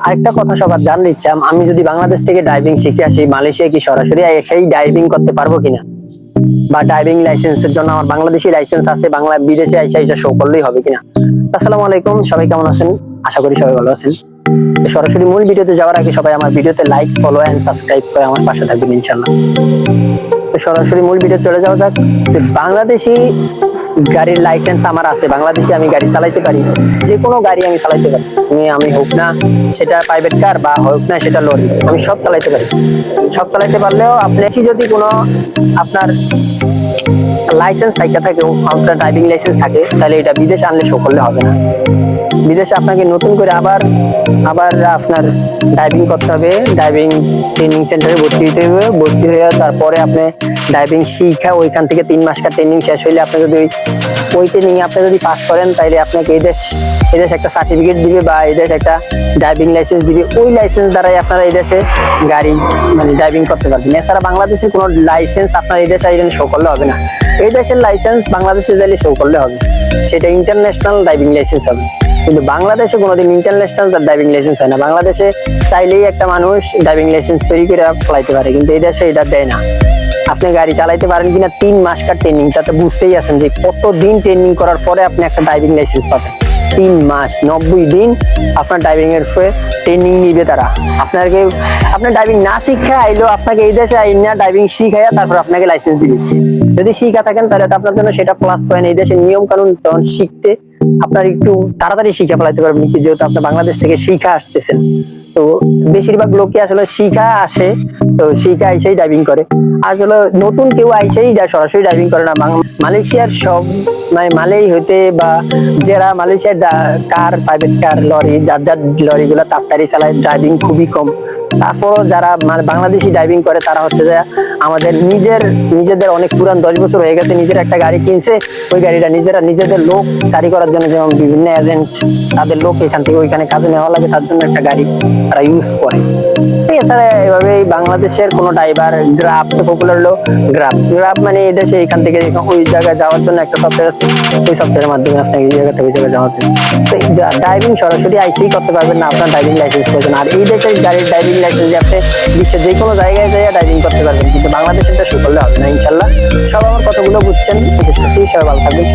আরেকটা কথা সবার জানতে ইচ্ছা, আমি যদি বাংলাদেশ থেকে ড্রাইভিং শিখে আসি মালয়েশিয়া কি সরাসরি এসেই ড্রাইভিং করতে পারবো কিনা, বা ড্রাইভিং লাইসেন্সের জন্য আমার বাংলাদেশি লাইসেন্স আছে, বাংলা বিদেশে এসে এটা শো করলেই হবে কিনা। আসসালামু আলাইকুম, সবাই কেমন আছেন? আশা করি সবাই ভালো আছেন। সরাসরি মূল ভিডিওতে যাওয়ার আগে সবাই আমার ভিডিওতে লাইক, ফলো এন্ড সাবস্ক্রাইব করে আমার পাশে থাকবেন ইনশাআল্লাহ। সরাসরি মূল ভিডিও চলে যাওয়া যাক। বাংলাদেশি গাড়ির লাইসেন্স আমার আছে, বাংলাদেশে আমি গাড়ি চালাইতে পারি, যে কোনো গাড়ি আমি চালাইতে পারি। আমি হোক না সেটা প্রাইভেট কার বা হোক না সেটা লরি, আমি সব চালাইতে পারি। সব চালাইতে পারলেও আপনি যদি কোনো আপনার লাইসেন্স থাকে, আপনার ড্রাইভিং লাইসেন্স থাকে, তাহলে এটা বিদেশে আনলে শো করলে হবে না। বিদেশে আপনাকে নতুন করে আবার আপনার ড্রাইভিং করতে হবে, ড্রাইভিং ট্রেনিং সেন্টারে ভর্তি হতে হবে। ভর্তি হয়ে তারপরে আপনি ড্রাইভিং শিখা ওইখান থেকে 3 মাসকার ট্রেনিং শেষ হইলে আপনি যদি ওই ট্রেনিং এ আপনি যদি পাস করেন, তাহলে আপনাকে এই দেশ একটা সার্টিফিকেট দিবে বা এই দেশ একটা ড্রাইভিং লাইসেন্স দিবে। ওই লাইসেন্স দ্বারাই আপনারা এই দেশে গাড়ি ড্রাইভিং করতে পারবেন। এছাড়া বাংলাদেশের কোনো লাইসেন্স আপনার এই দেশে আইলেন শো করলে হবে না। এই দেশের লাইসেন্স বাংলাদেশে যাইলে শো করলে হবে, সেটা ইন্টারন্যাশনাল ড্রাইভিং লাইসেন্স হবে। কিন্তু বাংলাদেশে কোনোদিন ইন্টারন্যাশনাল ড্রাইভিং লাইসেন্স হয় না। বাংলাদেশে চাইলেই একটা মানুষ ড্রাইভিং লাইসেন্স তৈরি করে চালাইতে পারে, কিন্তু এই দেশে এটা দেয় না। আপনি গাড়ি চালাইতে পারেন কিনা 3 মাসকার ট্রেনিং, তাতে বুঝতেই আছেন যে কতদিন ট্রেনিং করার পরে আপনি একটা ড্রাইভিং লাইসেন্স পাবেন। 3 মাস 90 দিন আপনার ড্রাইভিং এর ট্রেনিং নিবে তারা। আপনার ড্রাইভিং না শিখে আইলো, আপনাকে এই দেশে আইনা ড্রাইভিং শিখাইয়া তারপর আপনাকে লাইসেন্স দিবে। যদি শিখা থাকেন তাহলে তো আপনার জন্য সেটা প্লাস পয়েন্ট। এই দেশের নিয়ম কানুন তখন শিখতে আপনার একটু তাড়াতাড়ি শিখা ফেলাইতে পারবেন, যেহেতু আপনি বাংলাদেশ থেকে শিখা আসতেছেন। তো বেশিরভাগ লোকই আসলে শিখা আসে, তো শিখা আইসেই ড্রাইভিং করে। আসলে নতুন কেউ আইসেই সরাসরি ড্রাইভিং করে না। মালয়েশিয়ার সব মালেই হইতে বা যারা মালয়েশিয়ার কার, প্রাইভেট কার, লরি, যার লরি গুলা তাড়াতাড়ি চালায়, ড্রাইভিং খুবই কম। তারপরও যারা বাংলাদেশি ড্রাইভিং করে তারা হচ্ছে যে আমাদের নিজেদের অনেক পুরান, 10 বছর হয়ে গেছে, নিজের একটা গাড়ি কিনছে, ওই গাড়িটা নিজেদের লোক জারি করার জন্য, যেমন বিভিন্ন এজেন্ট তাদের লোক এখান থেকে ওইখানে কাজে নেওয়া লাগে, তার জন্য একটা গাড়ি তারা ইউজ করে। এছাড়া এভাবে বাংলাদেশের কোনো ড্রাইভার গ্রাব পপুলার হলো গ্রাব মানে এই দেশে এখান থেকে ওই জায়গায় যাওয়ার জন্য একটা সফটওয়্যার আছে, ওই সফটওয়্যারের মাধ্যমে আপনাকে এই জায়গা থেকে ওই জায়গায় যাওয়া যায়। তো ড্রাইভিং সরাসরি আইসেই করতে পারবেন না, আপনার ড্রাইভিং লাইসেন্স প্রয়োজন। আর এই দেশের গাড়ির ড্রাইভিং লাইসেন্স আপনি বিশ্বের যে কোনো জায়গায় যাইয়া ড্রাইভিং করতে পারবেন, কিন্তু বাংলাদেশেরটা শো করলে হবে না ইনশাল্লাহ। সব আমার কথাগুলো বুঝছেন, বিশেষ করে সবাই ভালো থাকবেন।